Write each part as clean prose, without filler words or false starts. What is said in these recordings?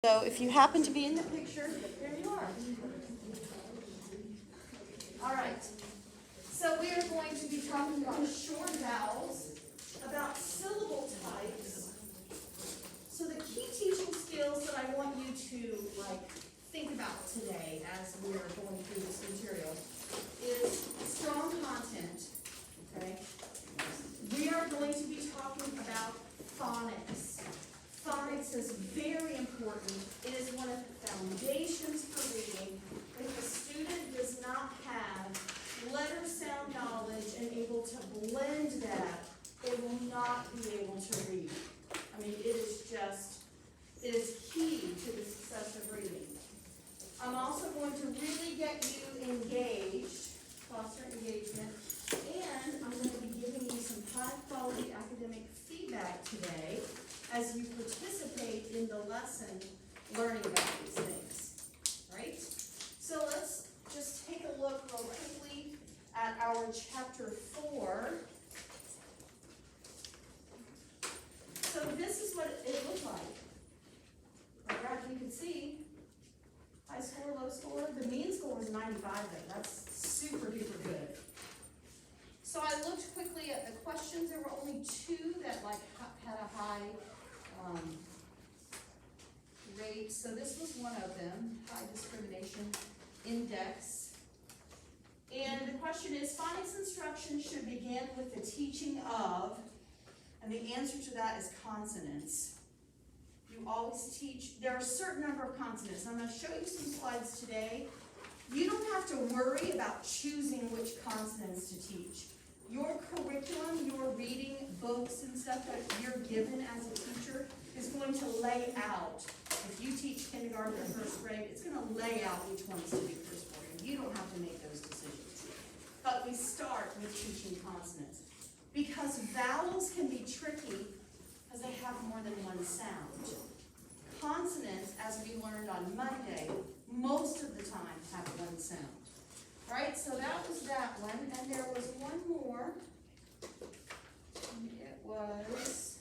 So if you happen to be in the picture, there you are. All right. So we are going to be talking about short vowels, about syllable types. So the key teaching skills that I want you to think about today as we are going through this material is strong content. Okay. We are going to be talking about phonics. Phonics is very important. It is one of the foundations for reading. If a student does not have letter sound knowledge and able to blend that, they will not be able to read. I mean, it is key to the success of reading. I'm also going to really get you engaged, foster engagement, and I'm going to be giving you some high-quality academic feedback today as you participate in the lesson learning about these things, right? So let's just take a look real quickly at our chapter 4. So this is what it looked like. You can see high score, low score. The mean score was 95 though. That's super duper good. So I looked quickly at the questions. There were only 2 that had a high rate. So this was one of them, high discrimination index. And the question is, phonics instruction should begin with the teaching of, and the answer to that is consonants. You always teach, there are a certain number of consonants. I'm going to show you some slides today. You don't have to worry about choosing which consonants to teach. Your curriculum, your reading books and stuff that you're given as a teacher is going to lay out. If you teach kindergarten or first grade, it's going to lay out which ones to do first grade. You don't have to make those decisions. But we start with teaching consonants. Because vowels can be tricky because they have more than one sound. Consonants, as we learned on Monday, most of the time have one sound. Right, so that was that one, and there was one more. It was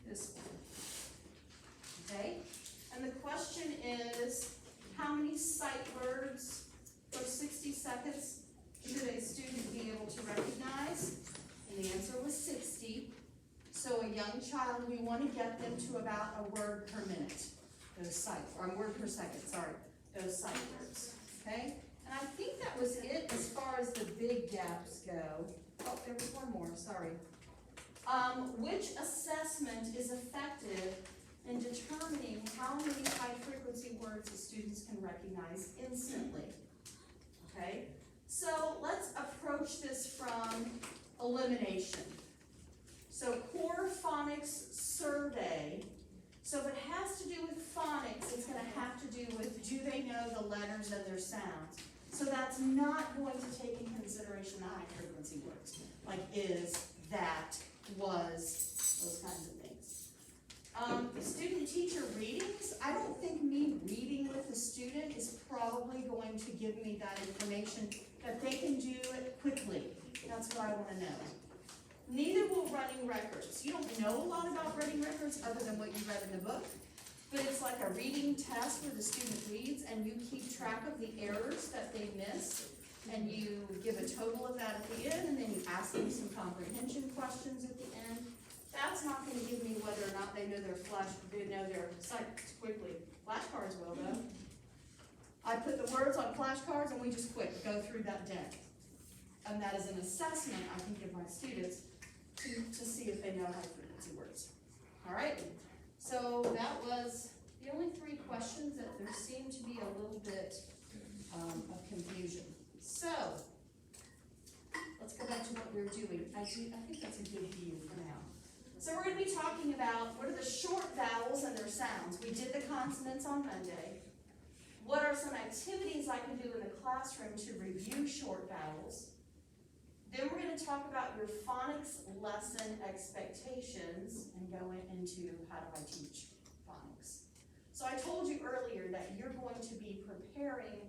this one. Okay, and the question is, how many sight words for 60 seconds should a student be able to recognize? And the answer was 60. So a young child, we want to get them to about a word per minute. Those sight, or a word per second, sorry. Those sight words, okay? And I think that was it as far as the big gaps go. Oh, there was one more, sorry. Which assessment is effective in determining how many high-frequency words the students can recognize instantly? Okay, so let's approach this from elimination. So core phonics survey. So if it has to do with phonics, it's going to have to do with, do they know the letters and their sounds? So that's not going to take in consideration the high frequency words, like is, that, was, those kinds of things. Student-teacher readings, I don't think me reading with a student is probably going to give me that information that they can do it quickly. That's what I want to know. Neither will running records. You don't know a lot about running records other than what you read in the book, but it's like a reading test where the student reads and you keep track of the errors that they miss, and you give a total of that at the end, and then you ask them some comprehension questions at the end. That's not going to give me whether or not they know their sites quickly. Flashcards will though. I put the words on flashcards and we just go through that deck. And that is an assessment I can give my students to see if they know high frequency words. All right, so that was the only 3 questions that there seemed to be a little bit of confusion. So let's go back to what we're doing. I think that's a good view for now. So we're going to be talking about what are the short vowels and their sounds. We did the consonants on Monday. What are some activities I can do in the classroom to review short vowels? Then we're going to talk about your phonics lesson expectations and go into how do I teach phonics. So I told you earlier that you're going to be preparing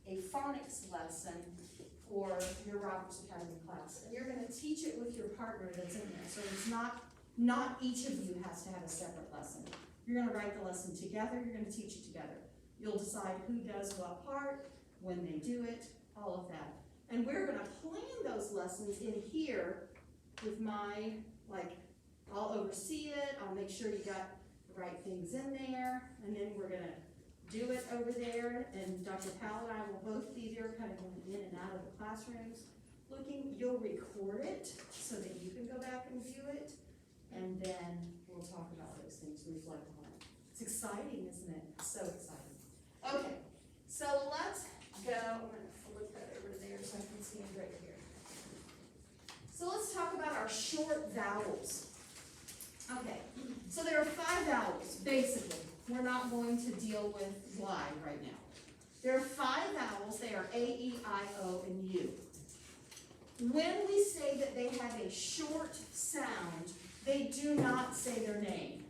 a phonics lesson for your Roberts Academy class. And you're going to teach it with your partner that's in there. So it's not each of you has to have a separate lesson. You're gonna write the lesson together, you're gonna teach it together. You'll decide who does what part, when they do it, all of that. And we're gonna plan those lessons in here with my, I'll oversee it, I'll make sure you got the right things in there, and then we're gonna do it over there, and Dr. Powell and I will both be there, kind of going in and out of the classrooms, looking. You'll record it so that you can go back and view it, and then we'll talk about those things, reflect on it. It's exciting, isn't it? So exciting. Okay, so let's go. I'm gonna flip that over there so I can see it right here. So let's talk about our short vowels. Okay, so there are 5 vowels, basically. We're not going to deal with Y right now. There are 5 vowels. They are A, E, I, O, and U. When we say that they have a short sound, they do not say their name.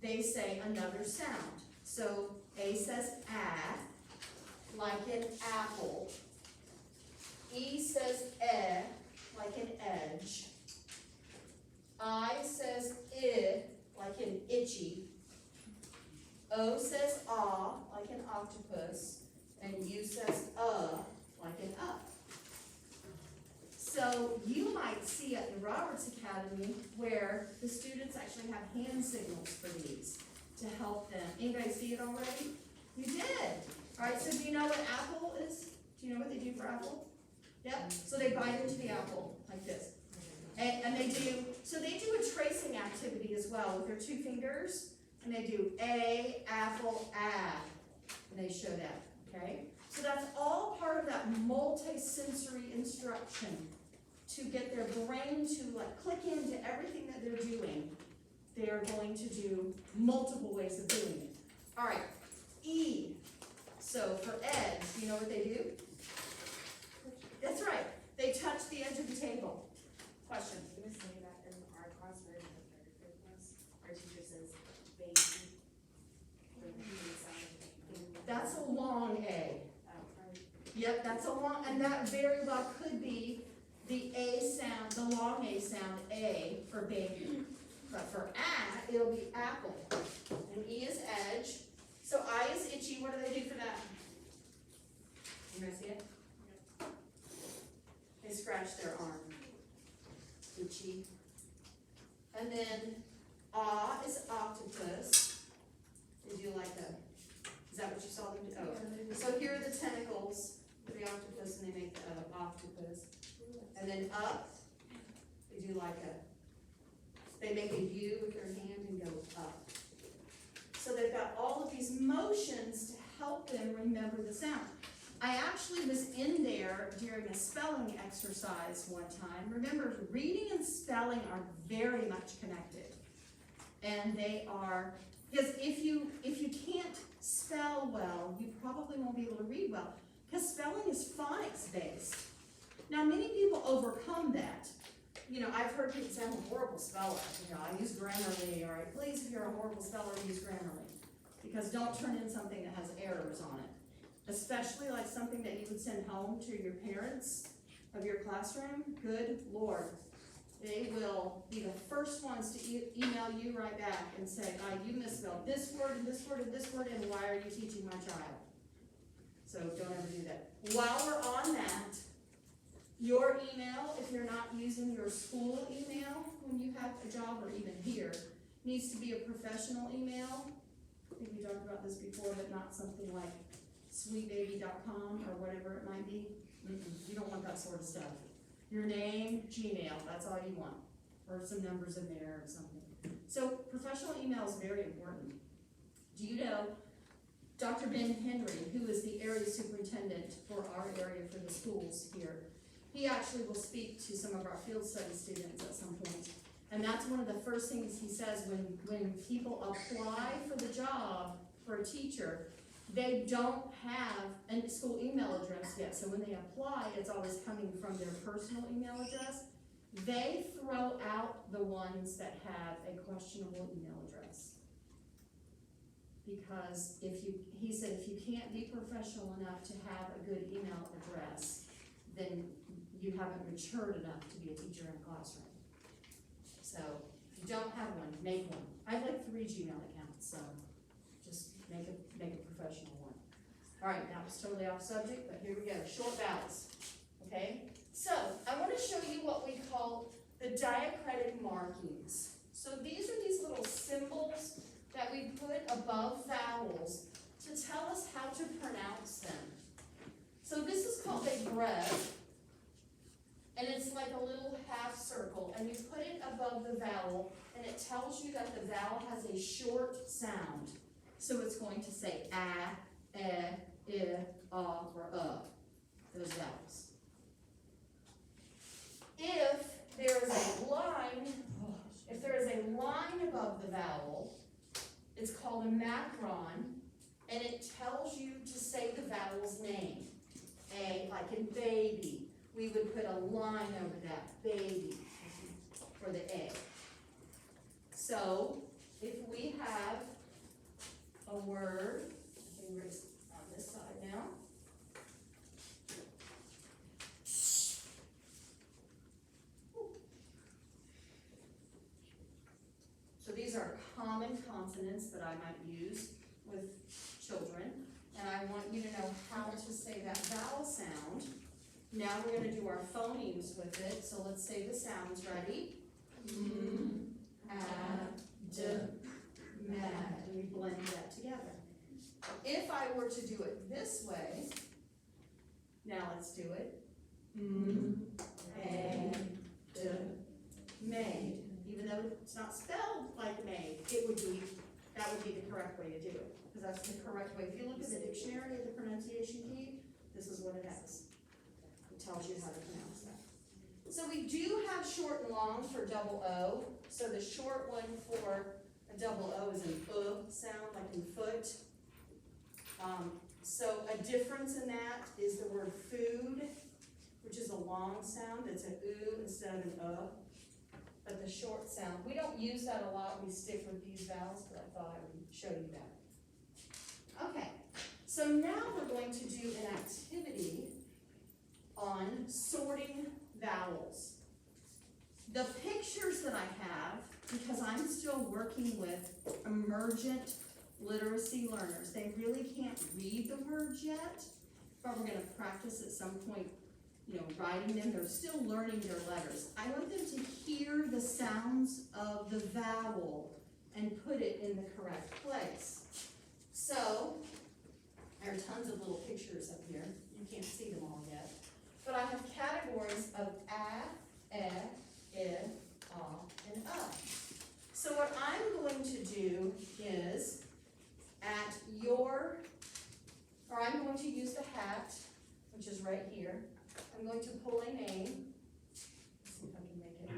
They say another sound. So A says A, like in apple. E says E, like in edge. I says I, like in itchy. O says ah, like an octopus, and U says like an up. So you might see at the Roberts Academy where the students actually have hand signals for these to help them. Anybody see it already? You did. All right, so do you know what apple is? Do you know what they do for apple? Yep, so they bite into the apple like this. And they do a tracing activity as well with their 2 fingers. And they do A, apple, and they show that, okay? So that's all part of that multi-sensory instruction to get their brain to click into everything that they're doing. They're going to do multiple ways of doing it. All right, E. So for edge, you know what they do? That's right, they touch the edge of the table. Question? We say that in our class version of third class, our teacher says baby. That's a long A. Yep, that's a long, and that very well could be the A sound, the long A sound, A for baby. But for A, it'll be apple. And E is edge. So I is itchy. What do they do for that? You guys see it? They scratch their arm. Itchy. And then Ah is octopus. They do like a, is that what you saw them do? Oh. So here are the tentacles for the octopus, and they make the octopus. And then up, they do like a, they make a U with their hand and go up. So they've got all of these motions to help them remember the sound. I actually was in there during a spelling exercise one time. Remember, reading and spelling are very much connected. And they are, because if you can't spell well, you probably won't be able to read well, because spelling is phonics based. Now, many people overcome that. You know, I've heard people say, I'm a horrible speller. You know, I use Grammarly. All right, please, if you're a horrible speller, use Grammarly. Because don't turn in something that has errors on it. Especially like something that you would send home to your parents of your classroom. Good Lord. They will be the first ones to email you right back and say, you misspelled this word and this word and this word, and why are you teaching my child? So don't ever do that. While we're on that, your email, if you're not using your school email when you have a job, or even here, needs to be a professional email. I think we talked about this before, but not something like sweetbaby.com or whatever it might be. You don't want that sort of stuff. Your name, Gmail, that's all you want. Or some numbers in there or something. So professional email is very important. Do you know Dr. Ben Henry, who is the area superintendent for our area for the schools here, he actually will speak to some of our field study students at some point. And that's one of the first things he says when people apply for the job for a teacher. They don't have a school email address yet, so when they apply, it's always coming from their personal email address. They throw out the ones that have a questionable email address. Because he said, if you can't be professional enough to have a good email address, then you haven't matured enough to be a teacher in a classroom. So you don't have one, make one. I have like 3 Gmail accounts, so just make a professional one. All right, that was totally off subject, but here we go, short vowels, okay? So, I want to show you what we call the diacritic markings. So these are these little symbols that we put above vowels to tell us how to pronounce them. So this is called a breath, and it's like a little half circle, and you put it above the vowel, and it tells you that the vowel has a short sound. So it's going to say a, e, I, or those vowels. If there is a line above the vowel, it's called a macron, and it tells you to say the vowel's name. A, like in baby, we would put a line over that, baby, for the A. So, if we have a word, I can erase on this side now. So these are common consonants that I might use with children, and I want you to know how to say that vowel sound. Now we're going to do our phonemes with it, so let's say the sounds. Ready? M, a, d, mad, and we blend that together. If I were to do it this way, now let's do it. M, a, d, made. Even though it's not spelled like made, that would be the correct way to do it, because that's the correct way. If you look at the dictionary of the pronunciation key, this is what it has. It tells you how to pronounce that. So we do have short and long for double O. So the short one for a double O is an sound, like in foot. So a difference in that is the word food, which is a long sound. It's an instead of an But the short sound, we don't use that a lot. We stick with these vowels, but I thought I would show you that. Okay, so now we're going to do an activity on sorting vowels. The pictures that I have, because I'm still working with emergent literacy learners, they really can't read the words yet, but we're going to practice at some point, writing them. They're still learning their letters. I want them to hear the sounds of the vowel and put it in the correct place. So, there are tons of little pictures up here. You can't see them all yet. But I have categories of a, e, and So what I'm going to do is, I'm going to use the hat, which is right here. I'm going to pull a name. Let's see if I can make it.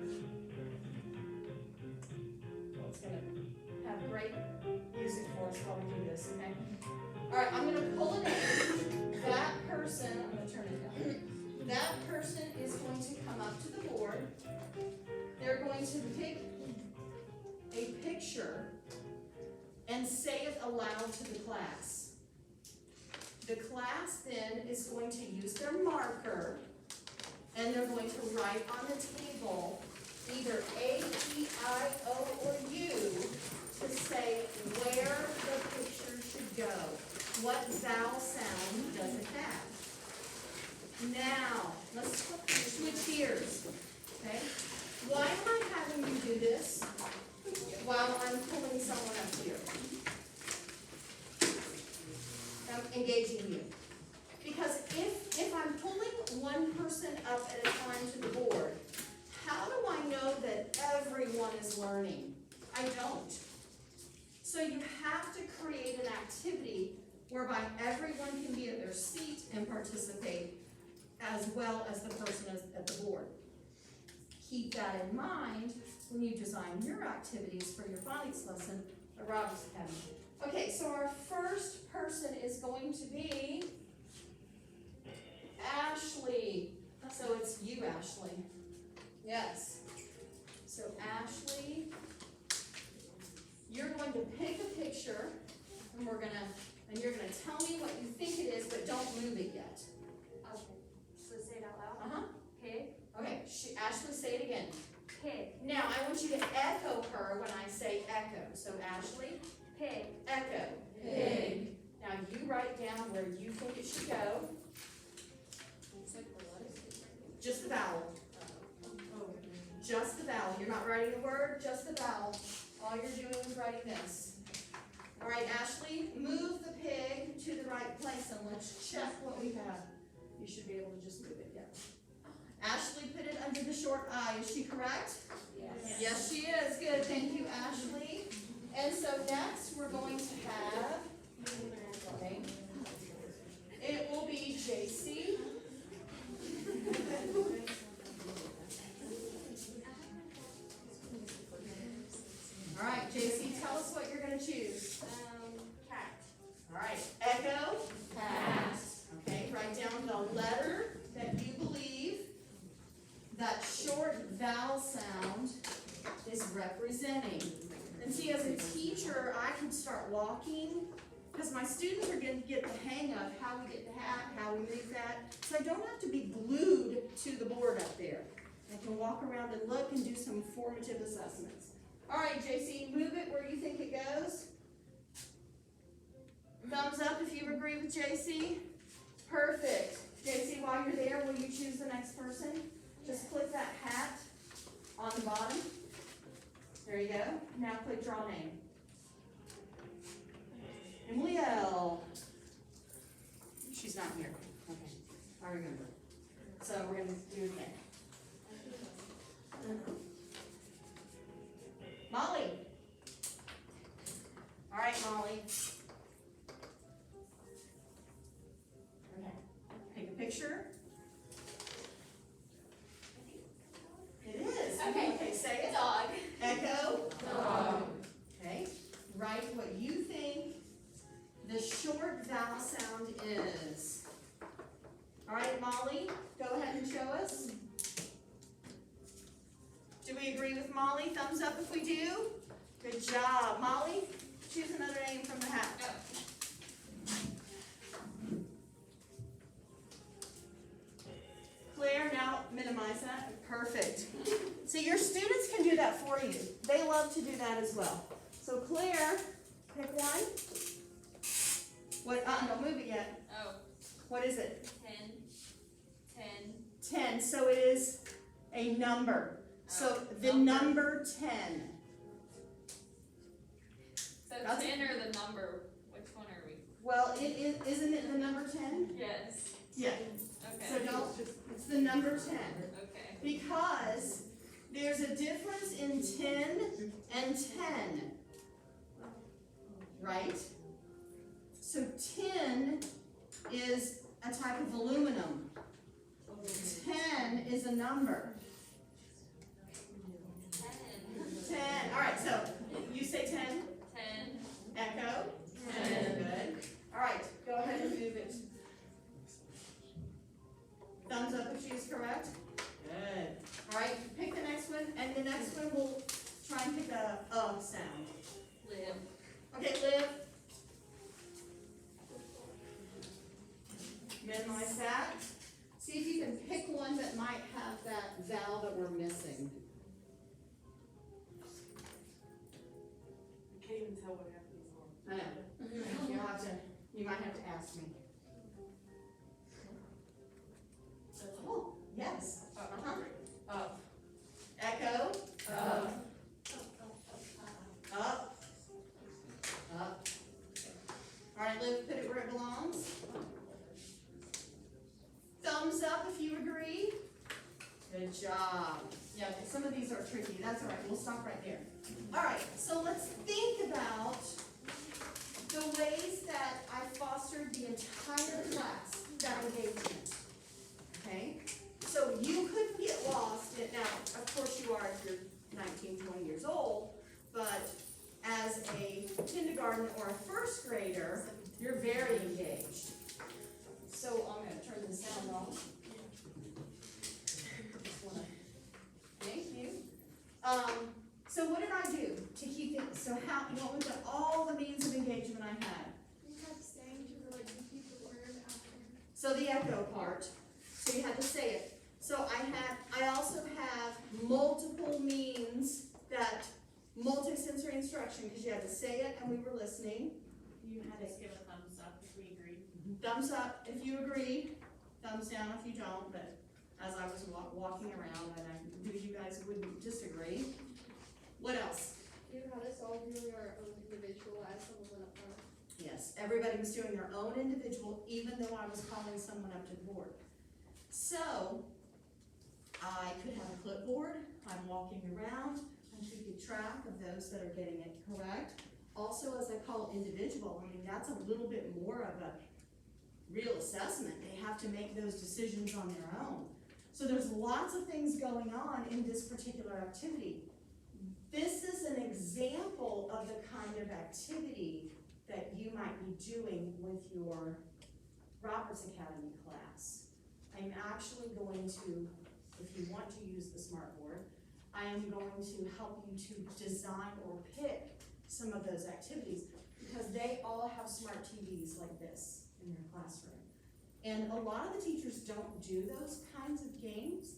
Well, it's going to have great music for us while we do this, okay? All right, I'm going to pull a name. That person, I'm going to turn it down. That person is going to come up to the board. They're going to pick a picture and say it aloud to the class. The class then is going to use their marker, and they're going to write on the table either A, E, I, O, or U to say where the picture should go. What vowel sound does it have? Now, let's switch gears, okay? Why am I having you do this while I'm pulling someone up here? I'm engaging you. Because if I'm pulling one person up at a time to the board, how do I know that everyone is learning? I don't. So you have to create an activity whereby everyone can be at their seat and participate, as well as the person at the board. Keep that in mind when you design your activities for your phonics lesson at Roberts Academy. Okay, so our first person is going to be Ashley. So it's you, Ashley. Yes. So Ashley, you're going to pick a picture, and you're gonna tell me what you think it is, but don't move it yet. Okay. So say it out loud. Uh-huh. Pig. Okay, Ashley, say it again. Pig. Now, I want you to echo her when I say echo. So Ashley, Pig. echo. Pig. Now you write down where you think it should go. It's like the letters. Just the vowel. Just the vowel. You're not writing a word, just the vowel. All you're doing is writing this. All right, Ashley, move the pig to the right place and let's check what we have. You should be able to just move it, yeah. Ashley, put it under the short I. Is she correct? Yes. Yes, she is. Good. Thank you, Ashley. And so next we're going to have, okay, it will be JC. All right, JC, tell us what you're going to choose. Cat. All right, echo. Cat. Okay, write down the letter that you believe that short vowel sound is representing. And see, as a teacher, I can start walking, because my students are going to get the hang of how we get the hat, how we move that. So I don't have to be glued to the board up there. I can walk around and look and do some formative assessments. All right, JC, move it where you think it goes. Thumbs up if you agree with JC. Perfect. JC, while you're there, will you choose the next person? Just click that hat on the bottom. There you go. Now click draw name. Emily L. She's not here. Okay, I remember. So we're going to do it again. Molly. All right, Molly. Okay, take a picture. It is. Okay, say it. Dog. Echo. Dog. Okay, write what you think the short vowel sound is. All right, Molly, go ahead and show us. Do we agree with Molly? Thumbs up if we do. Good job. Molly, choose another name from the hat. Claire, now minimize that. Perfect. See, your students can do that for you. They love to do that as well. So Claire, pick one. What? Don't move it yet. Oh. What is it? 10. 10. So it is a number. So the number 10. So That's- 10 or the number? Which one are we? Well, isn't it the number 10? Yes. Yeah. So Okay. don't, it's the number 10. Okay. Because there's a difference in 10 and 10. Right? So tin is a type of aluminum. 10 is a number. 10. 10. All right, so you say 10. 10. Echo. 10. Good. All right, go ahead and move it. Thumbs up if she's correct. Good. All right, pick the next one, and the next one we'll try and pick a sound. Live. Okay, Liv. Minimize that. See if you can pick one that might have that vowel that we're missing. I can't even tell what happens on. I know. You might have to ask me. Oh, yes. Up. Echo. Up. Up. Up. All right, Liv, put it where it belongs. Thumbs up if you agree. Good job. Yeah, some of these are tricky. That's all right. We'll stop right there. All right, so let's think about the ways that I fostered the entire class, that engagement. Okay? So you couldn't get lost in, now, of course you are if you're 19, 20 years old, but as a kindergarten or a first grader, you're very engaged. So I'm going to turn the sound off. Thank you. So what did I do to keep it, so how, what was all the means of engagement I had? You kept saying to like repeat the word after. So the echo part, so you had to say it. So I also have multiple meanings instruction, because you had to say it and we were listening. You had to give a thumbs up if we agreed. Thumbs up if you agree, thumbs down if you don't, but as I was walking around, and I knew you guys wouldn't disagree. What else? You had us all doing our own individual as someone went up front. Yes, everybody was doing their own individual, even though I was calling someone up to the board. So, I could have a clipboard, I'm walking around, I should keep track of those that are getting it correct. Also, as I call individual, I mean, that's a little bit more of a real assessment. They have to make those decisions on their own. So there's lots of things going on in this particular activity. This is an example of the kind of activity that you might be doing with your Roberts Academy class. I'm actually going to, if you want to use the smartboard, I am going to help you to design or pick some of those activities, because they all have smart TVs like this in their classroom. And a lot of the teachers don't do those kinds of games,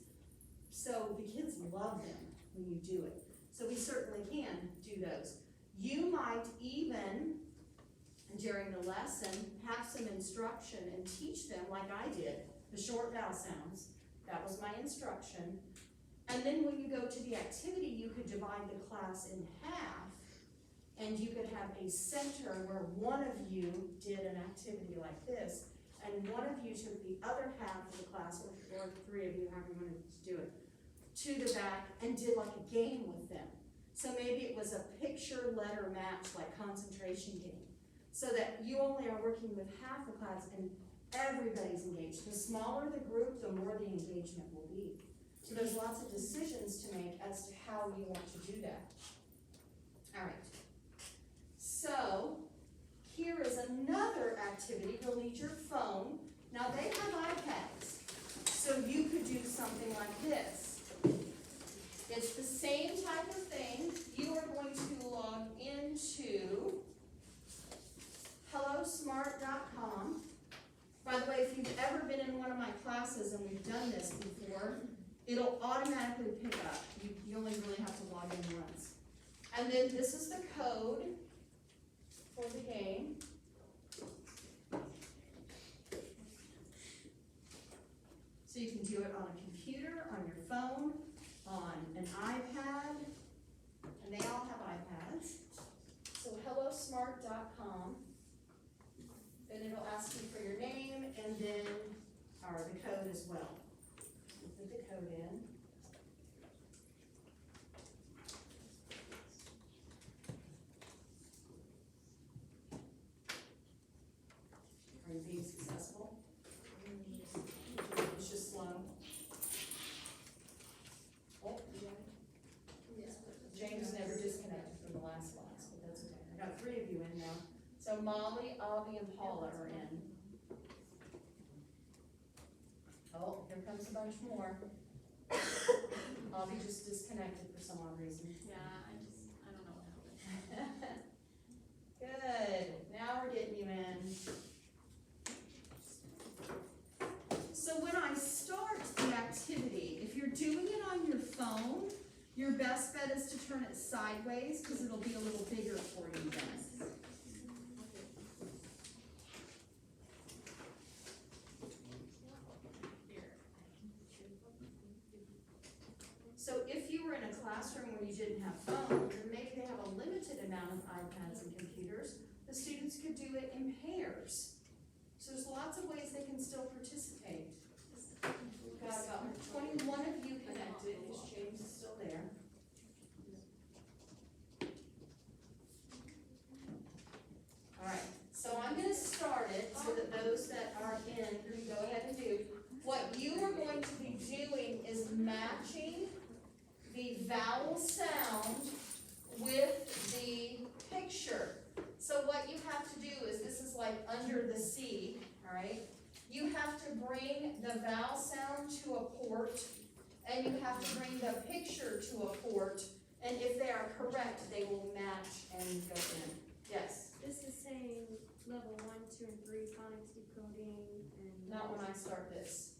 so the kids love them when you do it. So we certainly can do those. You might even, during the lesson, have some instruction and teach them, like I did, the short vowel sounds. That was my instruction. And then when you go to the activity, you could divide the class in half, and you could have a center where one of you did an activity like this, and one of you took the other half of the class, or three of you, however you wanted to do it, to the back and did like a game with them. So maybe it was a picture letter match, like concentration game, so that you only are working with half the class and everybody's engaged. The smaller the group, the more the engagement will be. So there's lots of decisions to make as to how you want to do that. All right. So here is another activity. You'll need your phone. Now they have iPads, so you could do something like this. It's the same type of thing. You are going to log into hellosmart.com. By the way, if you've ever been in one of my classes and we've done this before, it'll automatically pick up. You only really have to log in once. And then this is the code for the game. So you can do it on a computer, on your phone, on an iPad, and they all have iPads. So hellosmart.com. Then it'll ask you for your name and then the code as well. You put the code in. Are you being successful? It's just slow. Oh, James never disconnected from the last class, but that's okay. I got 3 of you in now. So Molly, Avi, and Paula are in. Oh, here comes a bunch more. Avi just disconnected for some odd reason. Yeah, I don't know what happened. Good, now we're getting you in. So when I start the activity, if you're doing it on your phone, your best bet is to turn it sideways, because it'll be a little bigger for you then. So if you were in a classroom where you didn't have phones, or maybe they have a limited amount of iPads and computers, the students could do it in pairs. So there's lots of ways they can still participate. We've got about 21 of you connected, because James is still there. All right, so I'm going to start it so that those that are in can go ahead and do. What you are going to be doing is matching the vowel sound with the picture. So what you have to do is, this is like under the C, all right? You have to bring the vowel sound to a port, and you have to bring the picture to a port, and if they are correct, they will match and go in. Yes? This is saying level 1, 2, and 3 phonics decoding and. Not when I start this.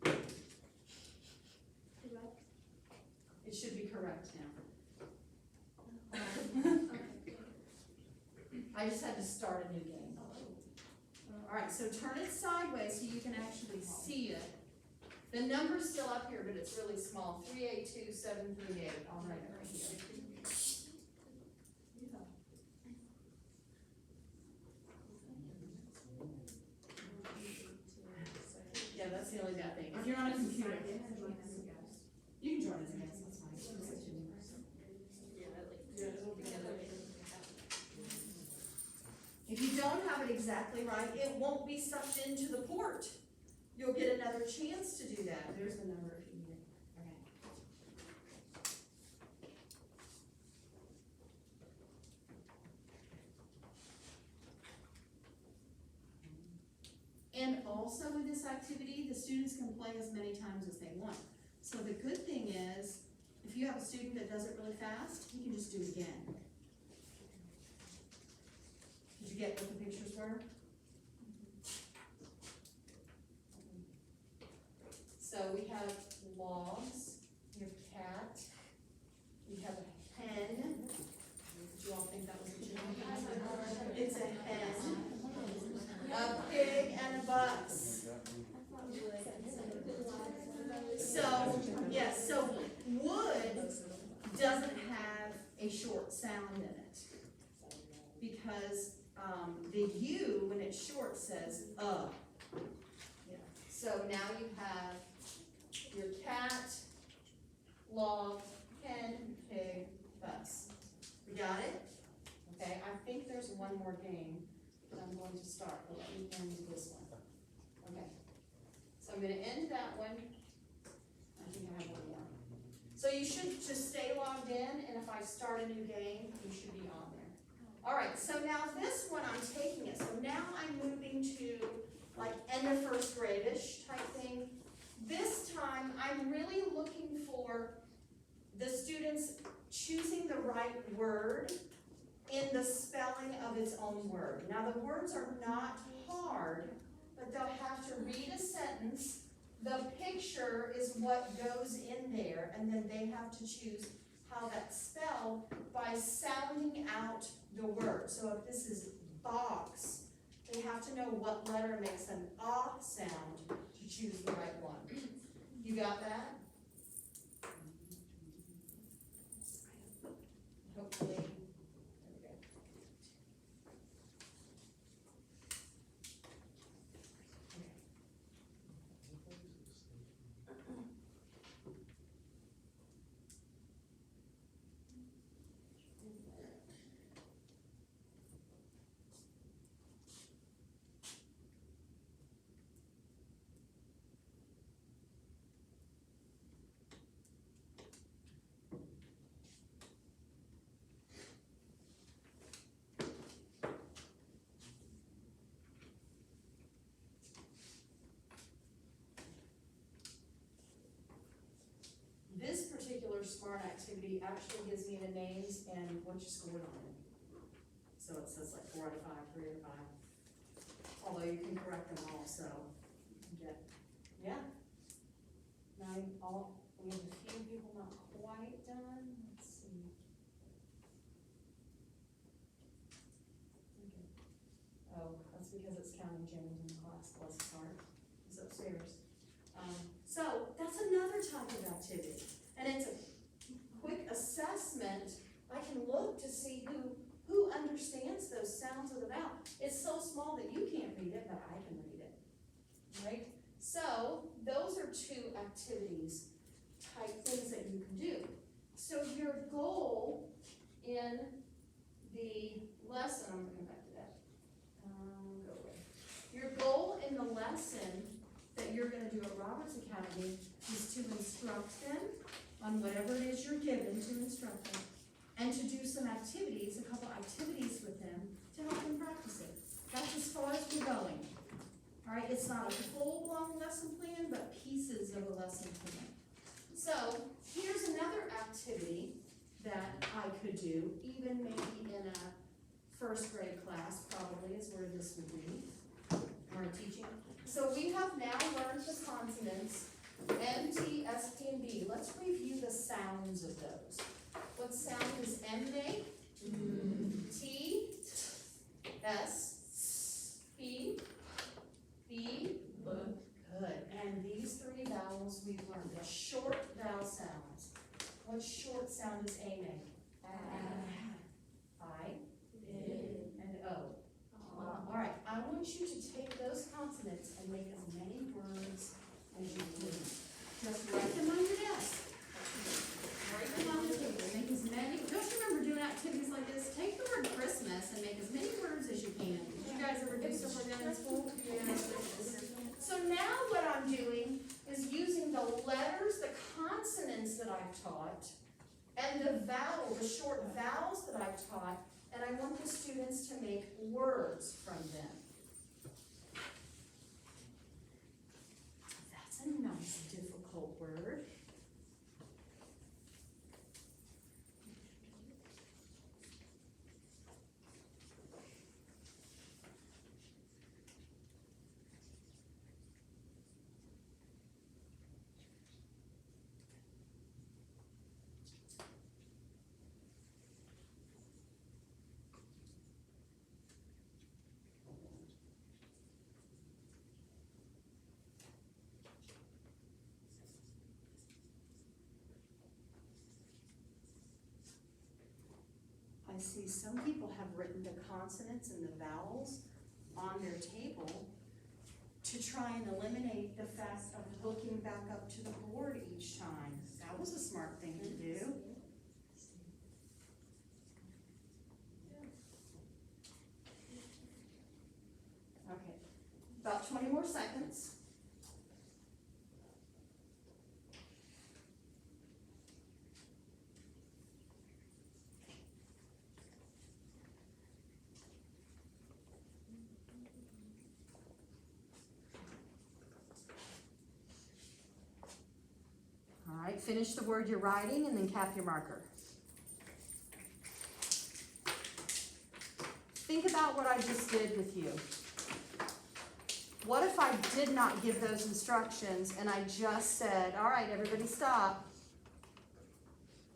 Correct. It should be correct now. I just had to start a new game. Alright, so turn it sideways so you can actually see it. The number's still up here, but it's really small, 382738, I'll write it right here. Yeah, that's the only bad thing. If you're on a computer, you can join us again, that's fine. If you don't have it exactly right, it won't be sucked into the port. You'll get another chance to do that. There's the number if you need it. Okay. And also with this activity, the students can play as many times as they want. So the good thing is, if you have a student that does it really fast, he can just do it again. Did you get what the pictures were? So we have logs, we have cat, we have a hen. Did you all think that was a chicken? It's a hen, a pig, and a bus. So, yes, so wood doesn't have a short sound in it. Because the U, when it's short, says Yeah. So now you have your cat, log, hen, pig, bus. We got it? Okay, I think there's one more game that I'm going to start, but let me end this one. Okay. So I'm gonna end that one. I think I have one more. So you should just stay logged in, and if I start a new game, you should be on there. All right, so now this one I'm taking it. So now I'm moving to like end of first grade-ish type thing. This time I'm really looking for the students choosing the right word in the spelling of its own word. Now the words are not hard, but they'll have to read a sentence. The picture is what goes in there, and then they have to choose how that's spelled by sounding out the word. So if this is box, they have to know what letter makes an ah sound to choose the right one. You got that? Hopefully. There we go. This particular SMART activity actually gives me the names and what you scored on it. So it says like 4 out of 5, 3 out of 5. Although you can correct them all, so you can get, yeah. 9 all, we have a few people not quite done. Let's see. Okay. Oh, that's because it's counting James in the class, bless his heart. He's upstairs. So that's another type of activity. And it's a quick assessment. I can look to see who understands those sounds of the vowel. It's so small that you can't read it, but I can read it, right? So those are 2 activities type things that you can do. So your goal in the lesson, I'm gonna come back to that. Go away. Your goal in the lesson that you're gonna do at Roberts Academy is to instruct them on whatever it is you're given to instruct them, and to do some activities, a couple activities with them to help them practice it. That's as far as we're going. All right, it's not a full-blown lesson plan, but pieces of a lesson plan. So here's another activity that I could do, even maybe in a first grade class, probably is where this would be, or teaching. So we have now learned the consonants, M, T, S, T, and B. Let's review the sounds of those. What sound does M make? T. S, P, B, good. And these three vowels we've learned, the short vowel sounds. What short sound does A make? I, and O. All right, I want you to take those consonants and make as many words as you can. Just write them on your desk. Write them on the table. Make as many. Just remember doing activities like this. Take the word Christmas and make as many words as you can. Did you guys ever do stuff like that in school? So now what I'm doing is using the letters, the consonants that I've taught, and the short vowels that I've taught, and I want the students to make words from them. That's a nice difficult word. I see some people have written the consonants and the vowels on their table to try and eliminate the fact of looking back up to the board each time. That was a smart thing to do. Okay, about 20 more seconds. All right, finish the word you're writing and then cap your marker. Think about what I just did with you. What if I did not give those instructions and I just said, all right, everybody stop?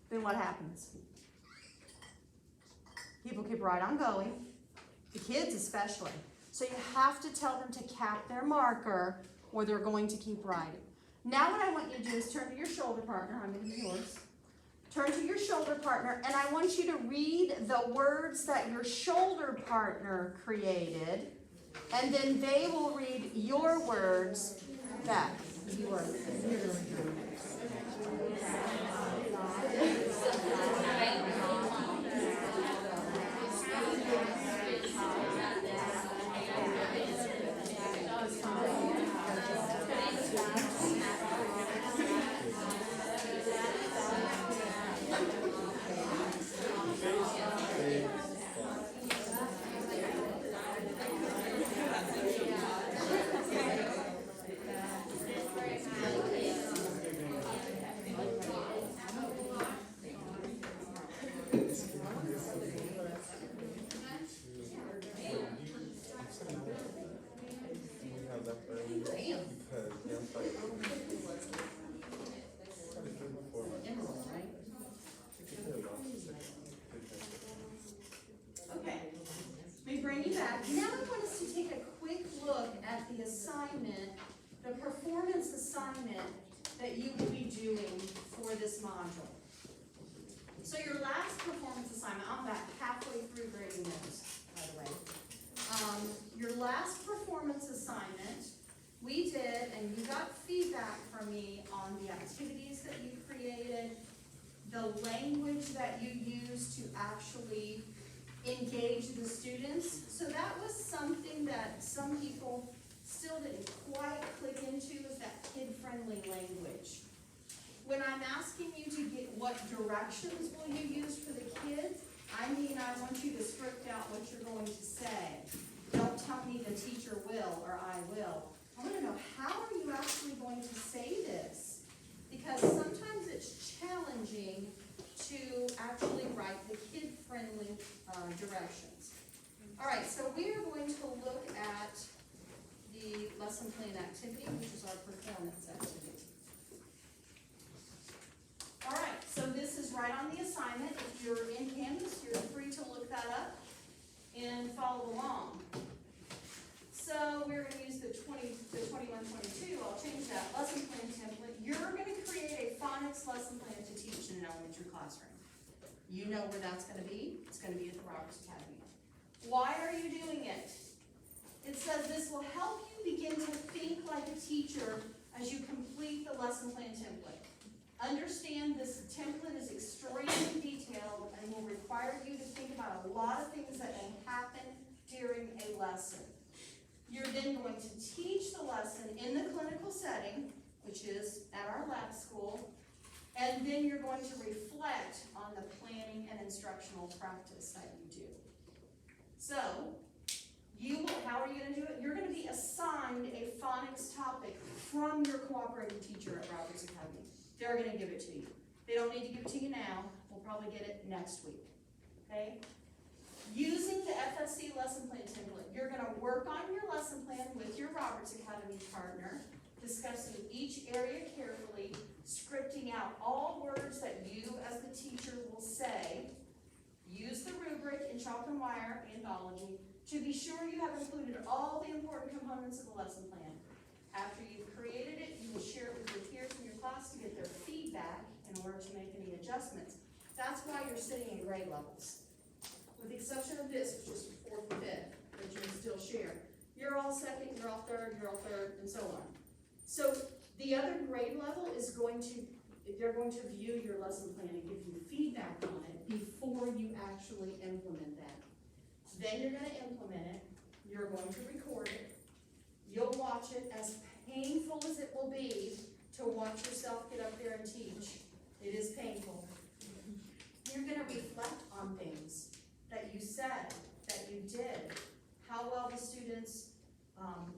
Then what happens? People keep right on going, the kids especially. So you have to tell them to cap their marker or they're going to keep writing. Now what I want you to do is turn to your shoulder partner. I'm going to be yours. Turn to your shoulder partner, and I want you to read the words that your shoulder partner created, and then they will read your words back. You are bring you back. Now I want us to take a quick look at the assignment, the performance assignment that you will be doing for this module. So your last performance assignment, I'm about halfway through grading those, by the way. Your last performance assignment, we did, and you got feedback from me on the activities that you created, the language that you used to actually engage the students. So that was something that some people still didn't quite click into, is that kid-friendly language. When I'm asking you to get what directions will you use for the kids, I mean I want you to script out what you're going to say. Don't tell me the teacher will or I will. I want to know, how are you actually going to say this? Because sometimes it's challenging to actually write the kid-friendly directions. All right, so we are going to look at the lesson plan activity, which is our performance activity. All right, so this is right on the assignment. If you're in Canvas, you're free to look that up. and follow along. So we're gonna use the 21-22, I'll change that, lesson plan template. You're gonna create a phonics lesson plan to teach in an elementary classroom. You know where that's gonna be. It's gonna be at the Roberts Academy. Why are you doing it? It says this will help you begin to think like a teacher as you complete the lesson plan template. Understand this template is extremely detailed and will require you to think about a lot of things that may happen during a lesson. You're then going to teach the lesson in the clinical setting, which is at our lab school, and then you're going to reflect on the planning and instructional practice that you do. So, how are you gonna do it? You're gonna be assigned a phonics topic from your cooperating teacher at Roberts Academy. They're gonna give it to you. They don't need to give it to you now. We'll probably get it next week, okay? Using the FSC lesson plan template, you're gonna work on your lesson plan with your Roberts Academy partner, discussing each area carefully, scripting out all words that you as the teacher will say. Use the rubric in chalk and wire anthology to be sure you have included all the important components of the lesson plan. After you've created it, you will share it with your peers in your class to get their feedback in order to make any adjustments. That's why you're sitting in grade levels. With the exception of this, which is fourth and fifth, that you can still share. You're all second, you're all third, and so on. So the other grade level is they're going to view your lesson plan and give you feedback on it before you actually implement that. Then you're gonna implement it, you're going to record it, you'll watch it, as painful as it will be to watch yourself get up there and teach. It is painful. You're gonna reflect on things that you said, that you did, how well the students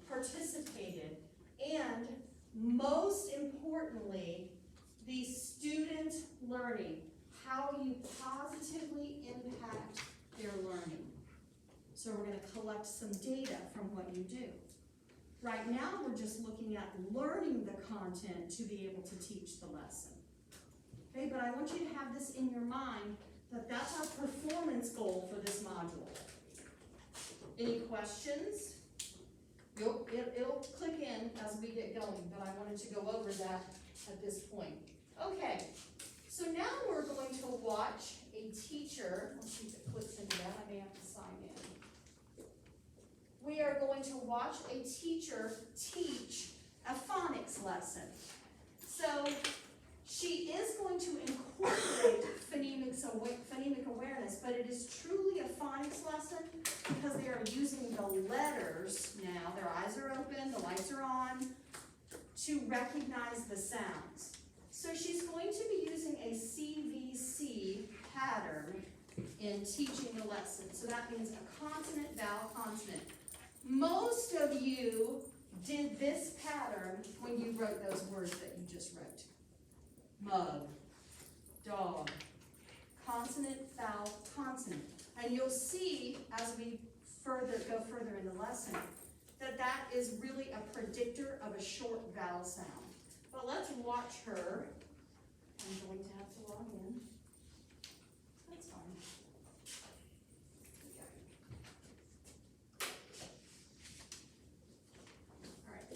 participated, and most importantly, the student learning, how you positively impact their learning. So we're gonna collect some data from what you do. Right now, we're just looking at learning the content to be able to teach the lesson. Okay, but I want you to have this in your mind that that's our performance goal for this module. Any questions? It'll click in as we get going, but I wanted to go over that at this point. Okay, so now we're going to watch a teacher, let's see if it clicks into that, I may have to sign in. We are going to watch a teacher teach a phonics lesson. So she is going to incorporate phonemic awareness, but it is truly a phonics lesson because they are using the letters now, their eyes are open, the lights are on, to recognize the sounds. So she's going to be using a CVC pattern in teaching the lesson. So that means a consonant, vowel, consonant. Most of you did this pattern when you wrote those words that you just wrote. Mug, dog, consonant, vowel, consonant. And you'll see as we go further in the lesson that is really a predictor of a short vowel sound. But let's watch her. I'm going to have to log in. That's fine. Okay. All right.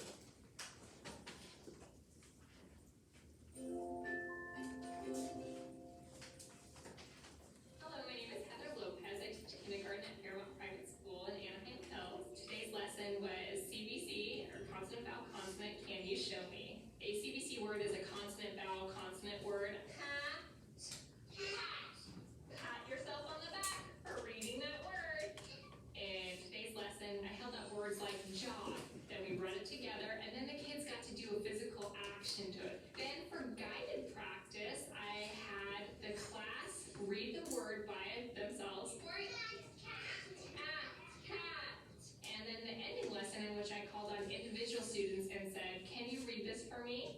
Hello, my name is Heather Lopez. I teach kindergarten at Fairmont Private School in Anaheim Hills. Today's lesson was CVC, or consonant, vowel, consonant. Can you show me? A CVC word is a consonant, vowel, consonant word. Pat yourself on the back for reading that word. In today's lesson, I held up words like jog. Then we read it together, and then the kids got to do a physical action to it. Then for guided practice, I had the class read the word by themselves. And then the ending lesson in which I called on individual students and said, can you read this for me?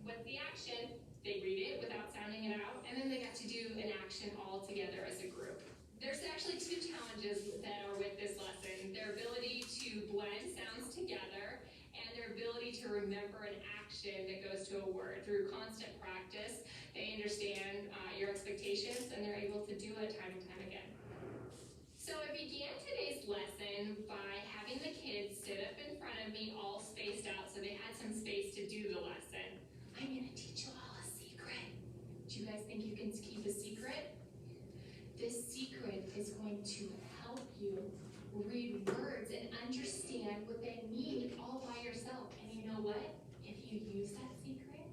With the action, they read it without sounding it out, and then they got to do an action all together as a group. There's actually two challenges that are with this lesson. Their ability to blend sounds together, and their ability to remember an action that goes to a word. Through constant practice, they understand your expectations, and they're able to do it time and time again. So I began today's lesson by having the kids sit up in front of me all spaced out so they had some space to do the lesson. I'm gonna teach you all a secret. Do you guys think you can keep a secret? This secret is going to help you read words and understand what they mean all by yourself. And you know what? If you use that secret,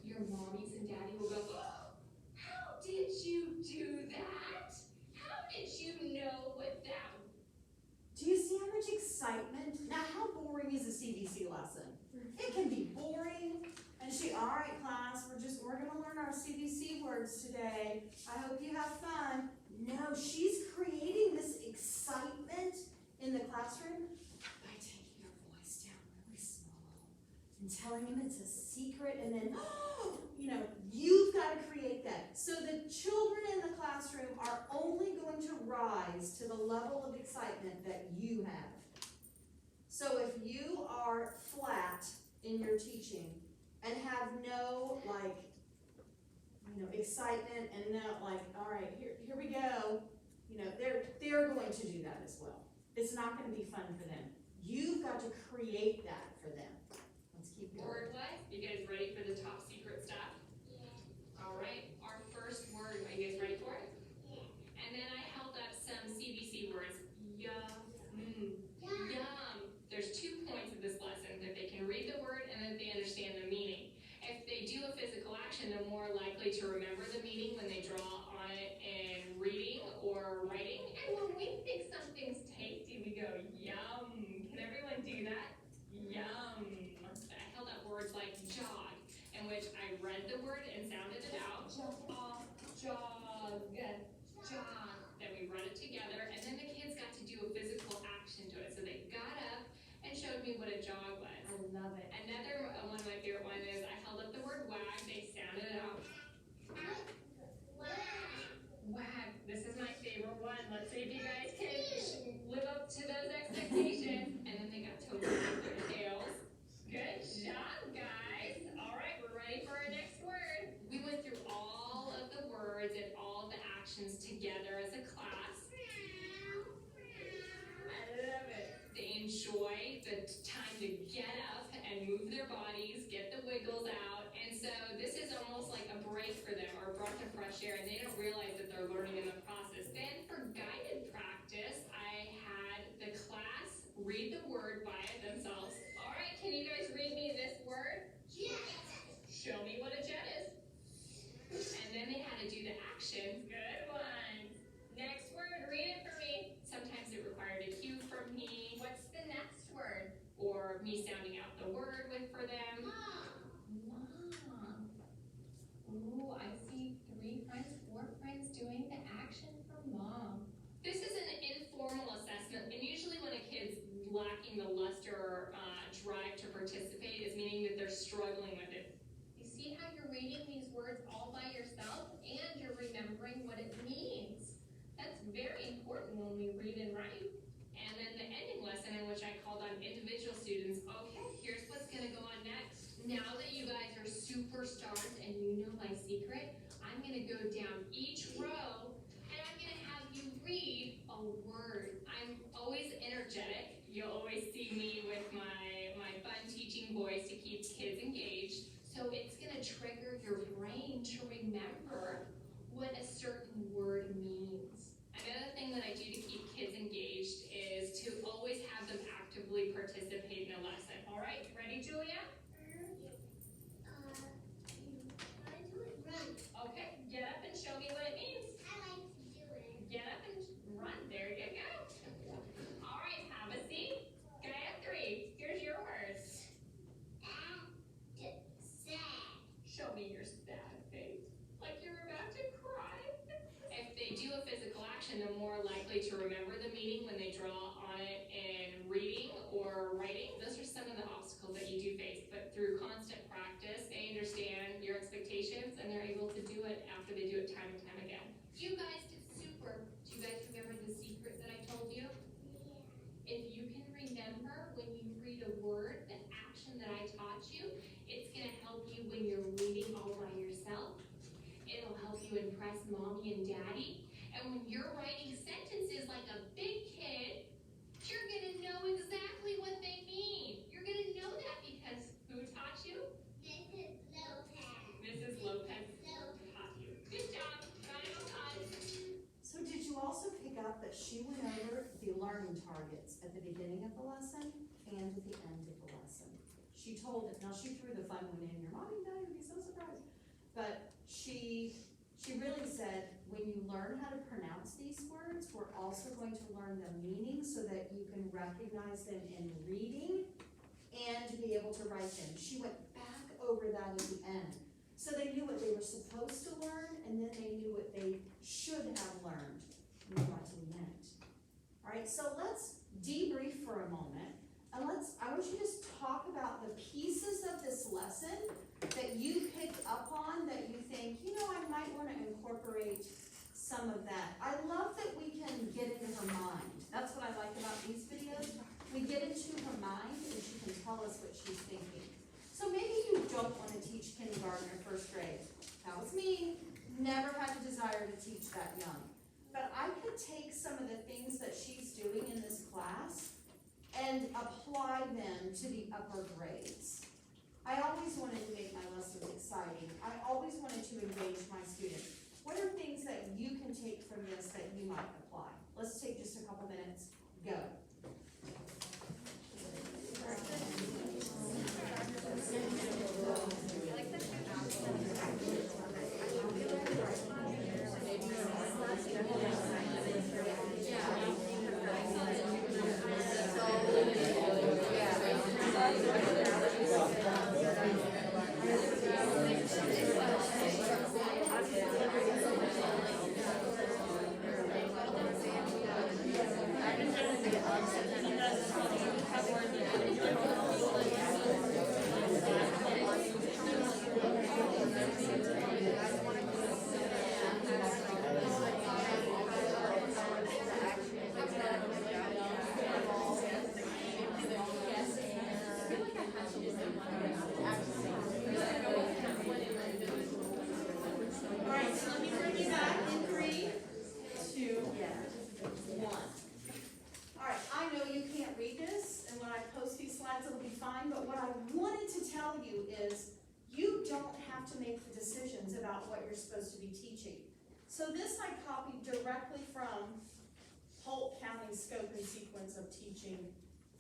your mommies and daddy will go, oh, how did you do that? How did you know what that was? Do you see how much excitement? Now, how boring is a CBC lesson? It can be boring. And all right, class, we're gonna learn our CBC words today. I hope you have fun. No, she's creating this excitement in the classroom by taking her voice down really small and telling him it's a secret, and then, you've got to create that. So the children in the classroom are only going to rise to the level of excitement that you have. So if you are flat in your teaching and have no, excitement and no, all right, here we go, they're going to do that as well. It's not going to be fun for them. You've got to create that for them. Let's keep going. Word-wise, you guys ready for the top secret stuff? Yeah. All right, our first word, are you guys ready for it? Yeah. And then I held up some CBC words. Yum. Yum. There's 2 points of this lesson, that they can read the word and that they understand the meaning. If they do a physical action, they're more likely to remember the meaning when they draw on it in reading or writing. And when we think something's tasty, we go, yum. Can everyone do that? Yum. I held up words like jog, in which I read the word and sounded it out. Jog, jog, jog. Then we run it together, and then the kids got to do a physical action to it. So they got up and showed me what a jog was. I love it. Another one of my favorite ones is I held up the word wag, they sounded it out. Wag. This is my favorite one. Let's see if you guys can live up to those expectations. And then they got to wag their tails. Good job, guys. All right, we're ready for our next word. We went through all of the words and all of the actions together as a class. I love it. They enjoy the time to get up and move their bodies, get the wiggles out. And so this is almost like a break for them, or a breath of fresh air, and they don't realize that they're learning in the process. Then for guided practice, I had the class read the word by themselves. All right, can you guys read me this word? Jet. Show me what a jet is. And then they had to do the actions. Good one. Next word, read it for me. Sometimes it required a cue from me. What's the next word? Or me sounding out the word for them. Mom. Ooh, I see 3 friends, 4 friends doing the action for mom. This is an informal assessment, and usually when a kid's lacking the luster or drive to participate is meaning that they're struggling with it. You see how you're reading these words all by yourself and you're remembering what it means. That's very important when we read and write. And then the ending lesson, in which I called on individual students, okay, here's what's gonna go on next. Now that you guys are superstars and you know my secret, I'm gonna go down each row and I'm gonna have you read a word. I'm always energetic. You'll always see me with my fun teaching voice to keep kids engaged. So it's gonna trigger your brain to remember what a certain word means. Another thing that I do to keep kids engaged is to always have them actively participate in a lesson. All right, ready, Julia? Okay, get up and show me what it means. I like to do it. Get up and run. There you go. All right, have a seat. Can I have 3? Here's your words. Sad. Show me your sad face, like you're about to cry. If they do a physical action, they're more likely to remember the meaning when they draw on it in reading or writing. Those are some of the obstacles that you do face, but through constant practice, they understand your expectations and they're able to do it after they do it time and time again. You guys did super. Do you guys remember the secret that I told you? Yeah. If you can remember when you read a word, the action that I taught you, it's gonna help you when you're reading all by yourself. It'll help you impress mommy and daddy. And when you're writing sentences like a targets at the beginning of the lesson and at the end of the lesson. She told it, now she threw the fun one in, your mommy and daddy would be so surprised. But she really said, when you learn how to pronounce these words, we're also going to learn the meaning so that you can recognize them in reading and be able to write them. She went back over that at the end. So they knew what they were supposed to learn, and then they knew what they should have learned when they got to the end. All right, so let's debrief for a moment, and I want you to just talk about the pieces of this lesson that you picked up on that you think, you know, I might want to incorporate some of that. I love that we can get into her mind. That's what I like about these videos. We get into her mind, and she can tell us what she's thinking. So maybe you don't want to teach kindergarten or first grade. That was me. Never had a desire to teach that young. But I could take some of the things that she's doing in this class and apply them to the upper grades. I always wanted to make my lessons exciting. I always wanted to engage my students. What are things that you can take from this that you might apply? Let's take just a couple minutes. Go. So this I copied directly from Polk County's scope and sequence of teaching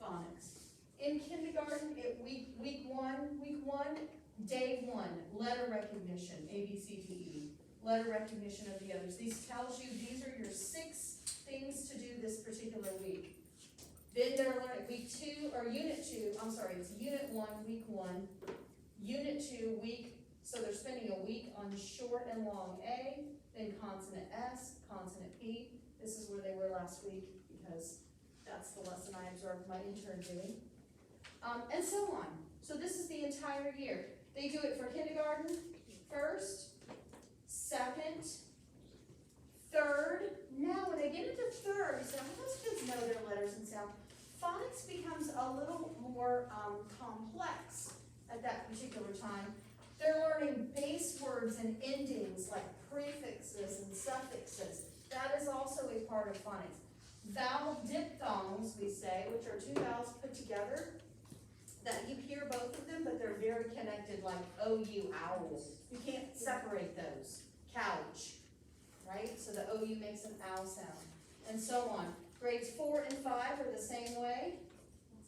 phonics. In kindergarten, week one, day one, letter recognition, A, B, C, D, E, letter recognition of the others. These tells you these are your 6 things to do this particular week. Then they're learning it's unit 1, week 1, unit 2, so they're spending a week on short and long A, then consonant S, consonant P. This is where they were last week because that's the lesson I observed my intern doing. And so on. So this is the entire year. They do it for kindergarten, first, second, third. Now when they get into third, so most kids know their letters and sound. Phonics becomes a little more complex at that particular time. They're learning base words and endings like prefixes and suffixes. That is also a part of phonics. Vowel diphthongs, we say, which are 2 vowels put together, that you hear both of them, but they're very connected, like OU, owl. You can't separate those. Couch, right? So the OU makes an owl sound, and so on. Grades 4 and 5 are the same way.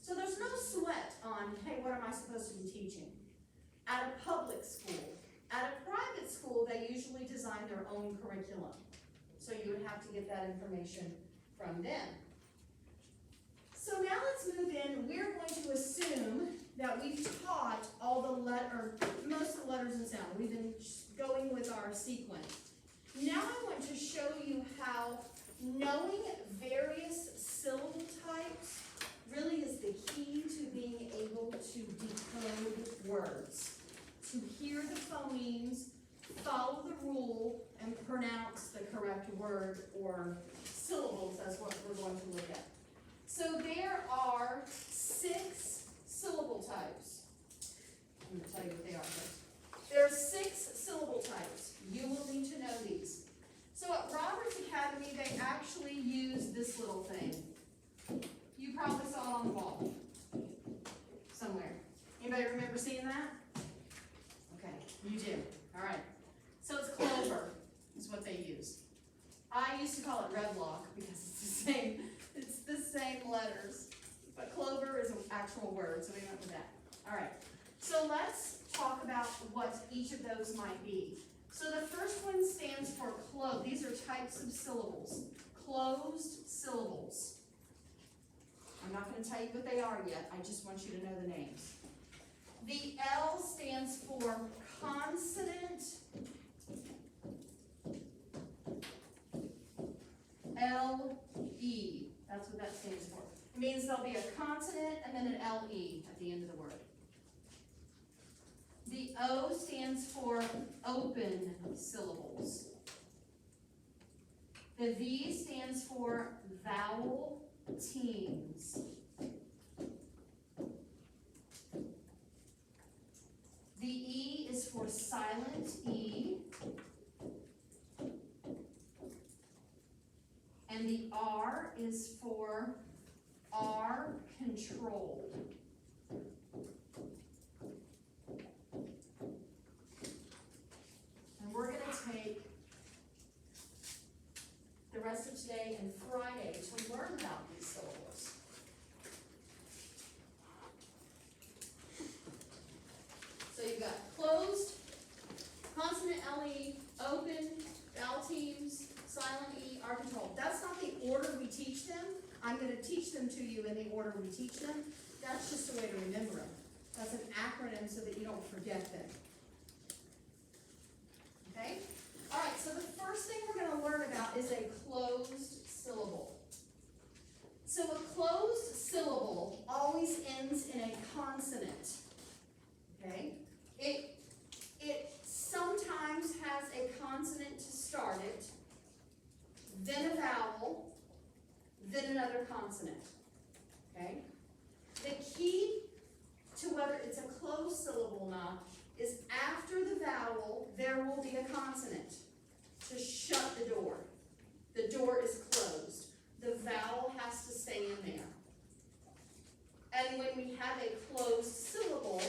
So there's no sweat on, hey, what am I supposed to be teaching? At a public school. At a private school, they usually design their own curriculum. So you would have to get that information from them. So now let's move in. We're going to assume that we've taught all most of the letters and sound. We've been going with our sequence. Now I want to show you how knowing various syllable types really is the key to being able to decode words. To hear the phonemes, follow the rule, and pronounce the correct word or syllables. That's what we're going to look at. So there are 6 syllable types. I'm going to tell you what they are first. There are 6 syllable types. You will need to know these. So at Roberts Academy, they actually use this little thing. You probably saw it on the wall somewhere. Anybody remember seeing that? Okay, you do. All right. So it's clover is what they use. I used to call it red lock because it's the same actual word, so we went with that. All right, so let's talk about what each of those might be. So the first one stands for closed. These are types of syllables. Closed syllables. I'm not going to tell you what they are yet. I just want you to know the names. The L stands for consonant. L-E. That's what that stands for. It means there'll be a consonant and then an L-E at the end of the word. The O stands for open syllables. The V stands for vowel teams. The E is for silent E. And the R is for R controlled. And we're going to take the rest of today and Friday to learn about these syllables. So you've got closed, consonant LE, open, vowel teams, silent E, R controlled. That's not the order we teach them. I'm going to teach them to you in the order we teach them. That's just a way to remember them. That's an acronym so that you don't forget them. Okay? All right, so the first thing we're going to learn about is a closed syllable. So a closed syllable always ends in a consonant. Okay? It sometimes has a consonant to start it, then a vowel, then another consonant. Okay? The key to whether it's a closed syllable or not is after the vowel, there will be a consonant to shut the door. The door is closed. The vowel has to stay in there. And when we have a closed syllable,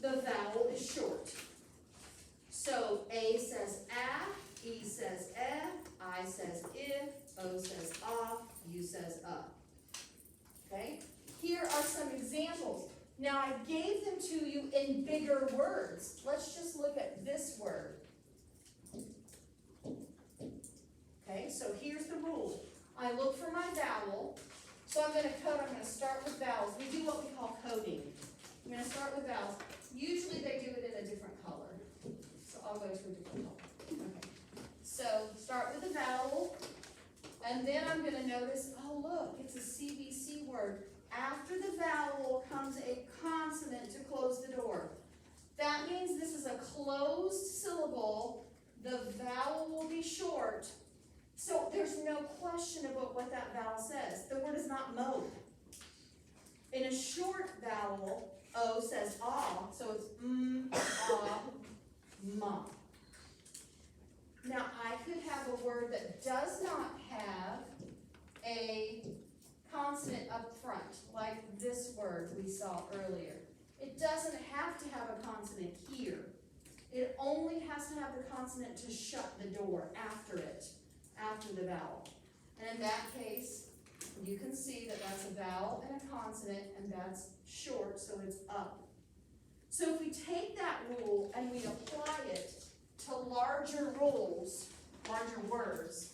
the vowel is short. So A says ah, E says eh, I says if, O says ah, U says Okay? Here are some examples. Now I gave them to you in bigger words. Let's just look at this word. Okay, so here's the rule. I look for my vowel. So I'm going to start with vowels. We do what we call coding. I'm going to start with vowels. Usually they do it in a different color. So I'll go to a different color. Okay. So start with the vowel. And then I'm going to notice, oh look, it's a CVC word. After the vowel comes a consonant to close the door. That means this is a closed syllable. The vowel will be short. So there's no question about what that vowel says. The word is not mope. In a short vowel, O says ah, so it's ah, ma. Now I could have a word that does not have a consonant up front, like this word we saw earlier. It doesn't have to have a consonant here. It only has to have the consonant to shut the door after it, after the vowel. And in that case, you can see that that's a vowel and a consonant, and that's short, so it's up. So if we take that rule and we apply it to larger rules, larger words,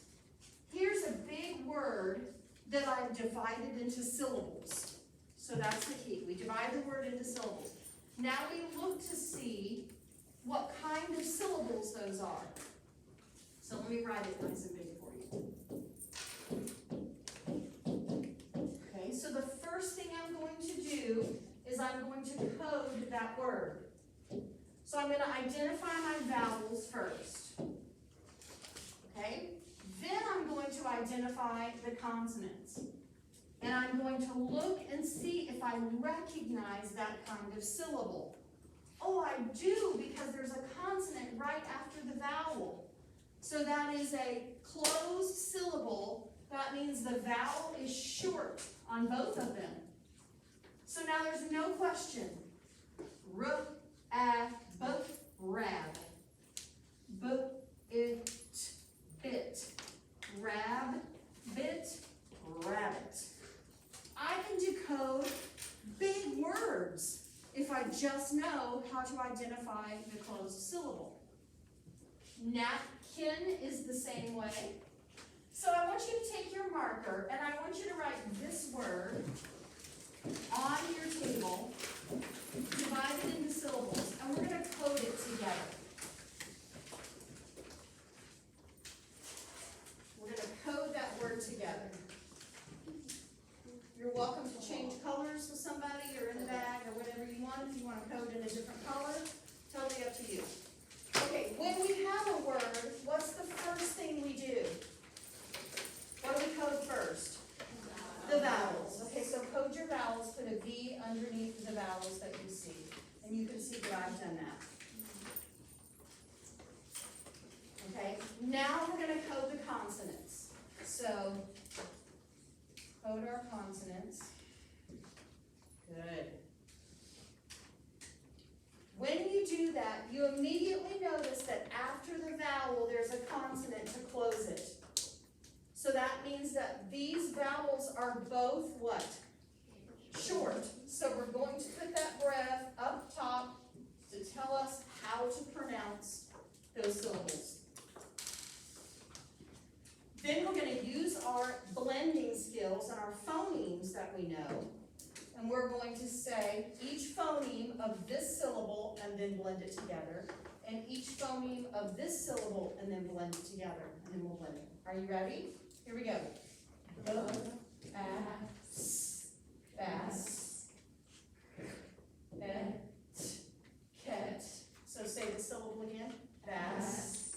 here's a big word that I've divided into syllables. So that's the key. We divide the word into syllables. Now we look to see what kind of syllables those are. So let me write it nice and big for you. Okay, so the first thing I'm going to do is I'm going to code that word. So I'm going to identify my vowels first. Okay? Then I'm going to identify the consonants. And I'm going to look and see if I recognize that kind of syllable. Oh, I do, because there's a consonant right after the vowel. So that is a closed syllable. That means the vowel is short on both of them. So now there's no question. R, a, b, rab. B, it, bit. Rab, bit, rabbit. I can decode just know how to identify the closed syllable. Napkin is the same way. So I want you to take your marker and I want you to write this word on your table, divide it into syllables, and we're going to code it together. We're going to code that word together. You're welcome to change colors with somebody or in the bag or whatever you want. If you want to code in a different color, totally up to you. Okay, when we have a word, what's the first thing we do? What do we code first? The vowels. Okay, so code your vowels, put a V underneath the vowels that you see. And you can see that I've done that. Okay, now we're going to code the consonants. So, code our consonants. Good. When you do that, you immediately notice that after the vowel, there's a consonant to close it. So that means that these vowels are both what? Short. So we're going to put that breath up top to tell us how to pronounce those syllables. Then we're going to use our blending skills and our phonemes that we know. And we're going to say each phoneme of this syllable and then blend it together. And each phoneme of this syllable and then blend it together. And then we'll blend it. Are you ready? Here we go. Bass, et, ket. So say the syllable again. Bass,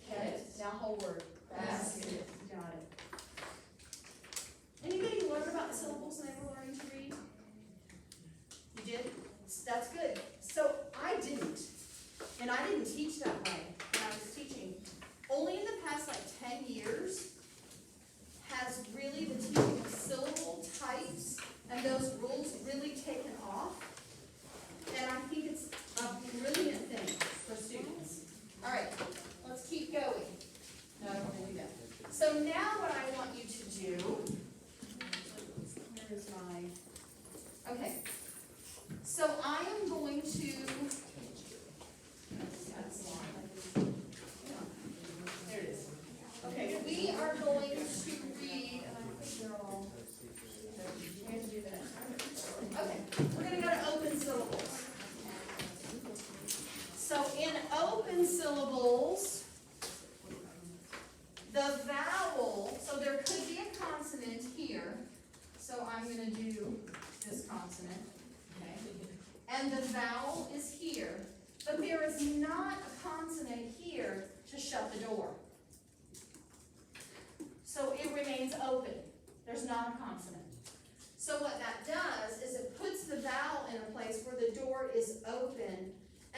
ket. Now whole word. Basket. Got it. Anybody learn about the syllables when they were learning to read? You did? That's good. So I didn't. And I didn't teach that way when I was teaching. Only in the past 10 years has really the teaching of syllable types and those rules really taken off. And I think it's a brilliant thing for students. All right, let's keep going. No, there we go. So now what I want you to do, here's my, okay. So I am going to, there it is. Okay, we are going to read, and I think they're all, we have to do the next one. Okay, we're going to go to open syllables. So in open syllables, the vowel, so there could be a consonant here. So I'm going to do this consonant, okay? And the vowel is here. But there is not a consonant here to shut the door. So it remains open. There's not a consonant. So what that does is it puts the vowel in a place where the door is open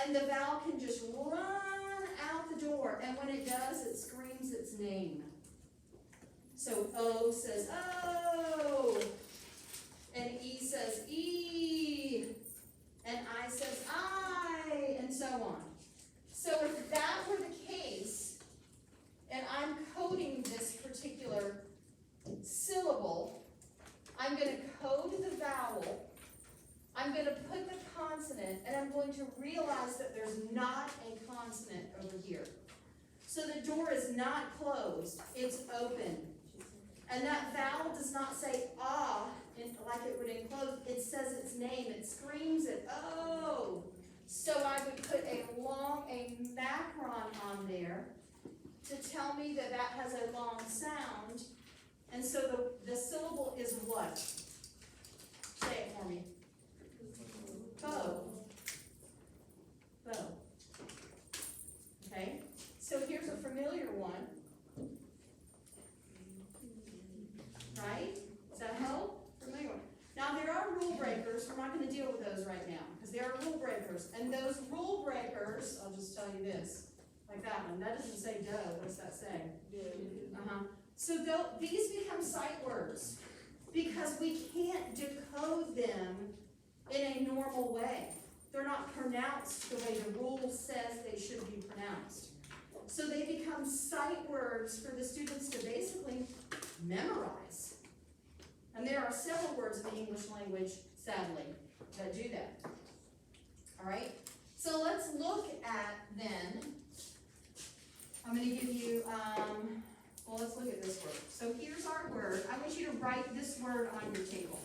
and the vowel can just run out the door. And when it does, it screams its name. So O says O, and E says E, and I says I, and so on. So if that were the case, and I'm coding this particular syllable, I'm going to code the vowel, I'm going to put the consonant, and I'm going to realize that there's not a consonant over here. So the door is not closed, it's open. And that vowel does not say ah, like it would enclose, it says its name, it screams it, oh. So I would put a macron on there to tell me that that has a long sound. And so the syllable is what? Say it for me. Bow. Bow. Okay? So here's a familiar one. Right? Does that help? Familiar one. Now there are rule breakers. We're not going to deal with those right now because there are rule breakers. And those rule breakers, I'll just tell you this, like that one. That doesn't say dough. What does that say? So these become sight words because we can't decode them in a normal way. They're not pronounced the way the rule says they should be pronounced. So they become sight words for the students to basically memorize. And there are several words in the English language, sadly, that do that. All right, so let's look at then, I'm gonna give you, well, let's look at this word. So here's our word. I want you to write this word on your table.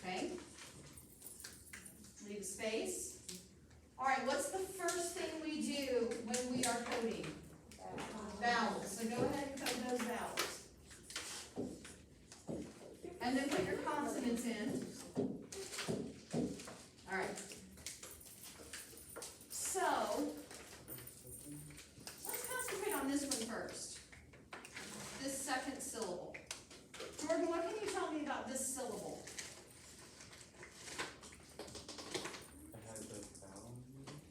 Okay? Leave a space. All right, what's the first thing we do when we are coding? Vowels. So go ahead and code those vowels. And then put your consonants in. All right. So, let's concentrate on this one first. This second syllable. Jordan, what can you tell me about this syllable? It has a vowel.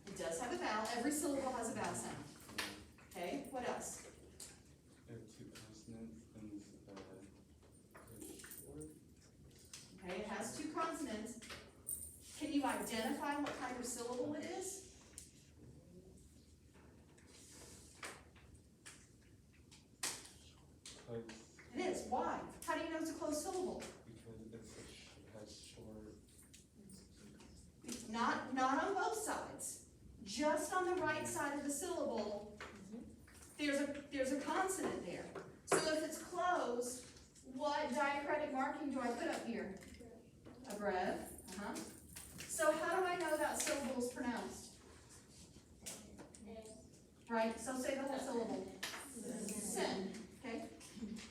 It does have a vowel. Every syllable has a vowel sound. Okay, what else? There are two consonants and they're short. Okay, it has two consonants. Can you identify what kind of syllable it is? Close It is. Why? How do you know it's a closed syllable? because it has short. Not on both sides. Just on the right side of the syllable, there's a consonant there. So if it's closed, what diacritic marking do I put up here? A brev. So how do I know that syllable is pronounced? Right, so say the whole syllable. Sin, okay?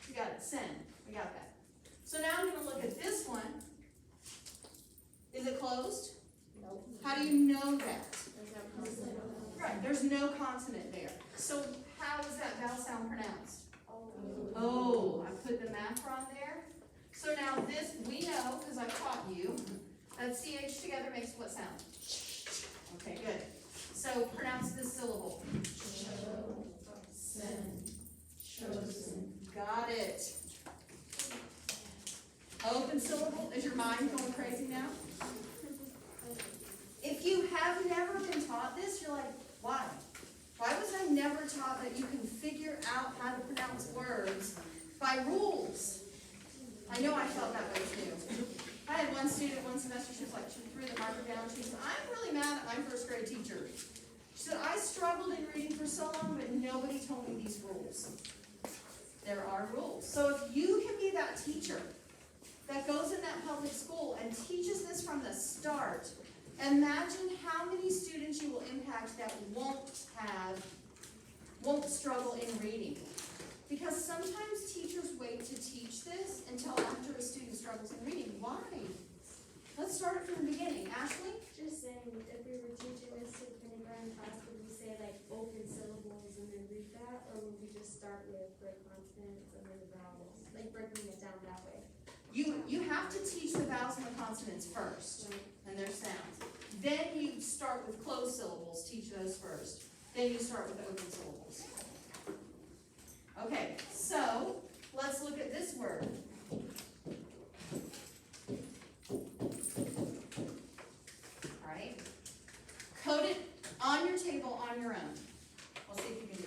You got it, sin, we got that. So now I'm gonna look at this one. Is it closed? Nope. How do you know that? There's no consonant. Right, there's no consonant there. So how is that vowel sound pronounced? Oh, I put the macron on there. So now this, we know, because I taught you, that CH together makes what sound? Okay, good. So pronounce this syllable. Chosen. Got it. Open syllable. Is your mind going crazy now? If you have never been taught this, you're like, why? Why was I never taught that you can figure out how to pronounce words by rules? I know I felt that way too. I had one student one semester, she was like, she threw the marker down, she said, I'm really mad at my first grade teacher. She said, I struggled in reading for so long, but nobody told me these rules. There are rules. So if you can be that teacher that goes in that public school and teaches this from the start, imagine how many students you will impact that won't struggle in reading. Because sometimes teachers wait to teach this until after a student struggles in reading. Why? Let's start it from the beginning. Ashley? Just saying, if we were teaching this to kindergarten class, would we say like open syllables and then read that? Or would we just start with the consonants and then the vowels? Like breaking it down that way? You have to teach the vowels and the consonants first, and their sounds. Then you start with closed syllables, teach those first. Then you start with open syllables. Okay, so let's look at this word. All right. Code it on your table on your own. We'll see if you can do it.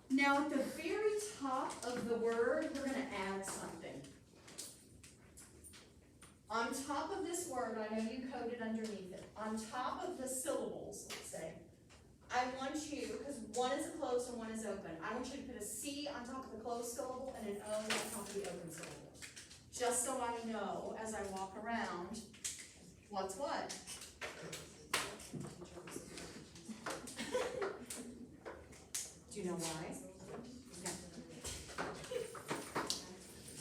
Now at the very top of the word, we're gonna add something. On top of this word, I know you coded underneath it, on top of the syllables, let's say, I want you, because one is a closed and one is open, I want you to put a C on top of the closed syllable and an O on top of the open syllable. Just so I know, as I walk around, what's what. Do you know why?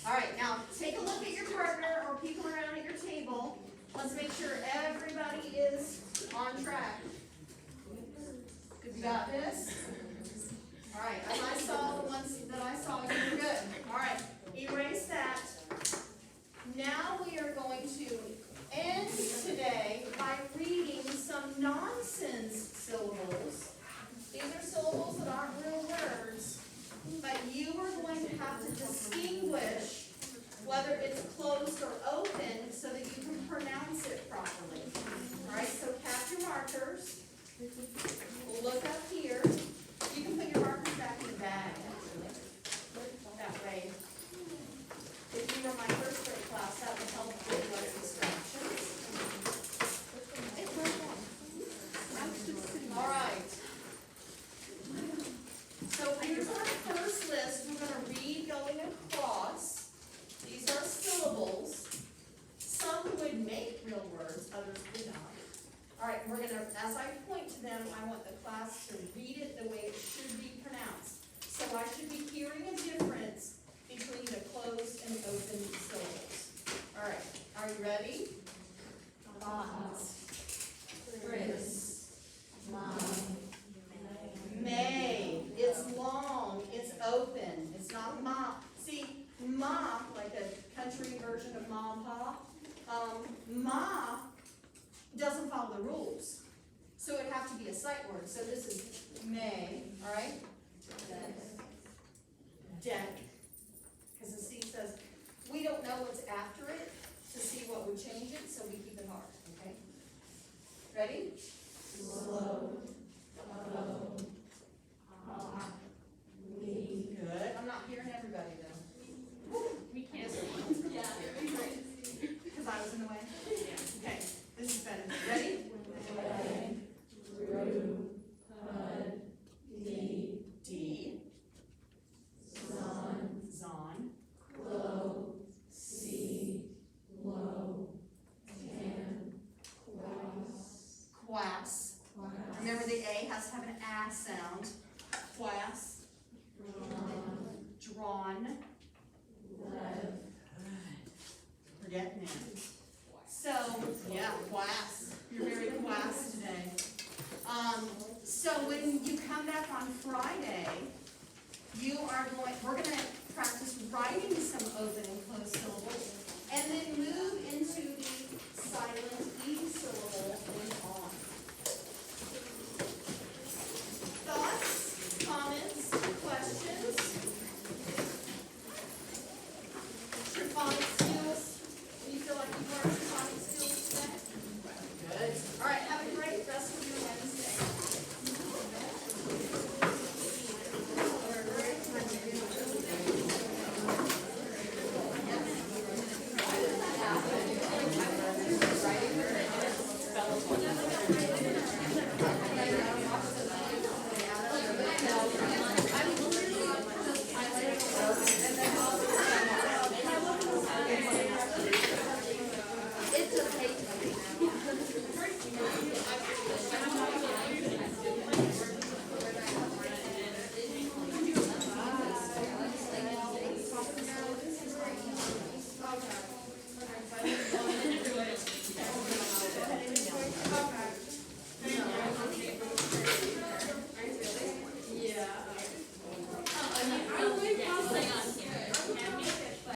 All right, now take a look at your partner or people around at your table. Let's make sure everybody is on track. You got this? All right, as I saw the ones that I saw, you were good. All right, erase that. Now we are going to end today by reading some nonsense I should be hearing a difference between the closed and open syllables. All right, are you ready? Chris, Mom, May, it's long, it's open, it's not ma. See, ma, like a country version of ma and pa, ma doesn't follow the rules. So it'd have to be a sight word, so this is may, all right? Deck, because the C says, we don't know what's after it to see what would change it, so we keep it hard, okay? Ready? Good, I'm not hearing everybody though. We can't. yeah, Because I was in the way? Okay, this is better. Ready? D. Zon. Quass. Remember the A has to have an A sound. Quass. Drawn. Forget me. So, yeah, quass. You're very quass today. So when you come back on Friday, we're gonna practice writing some open and closed syllables, and then move into the silent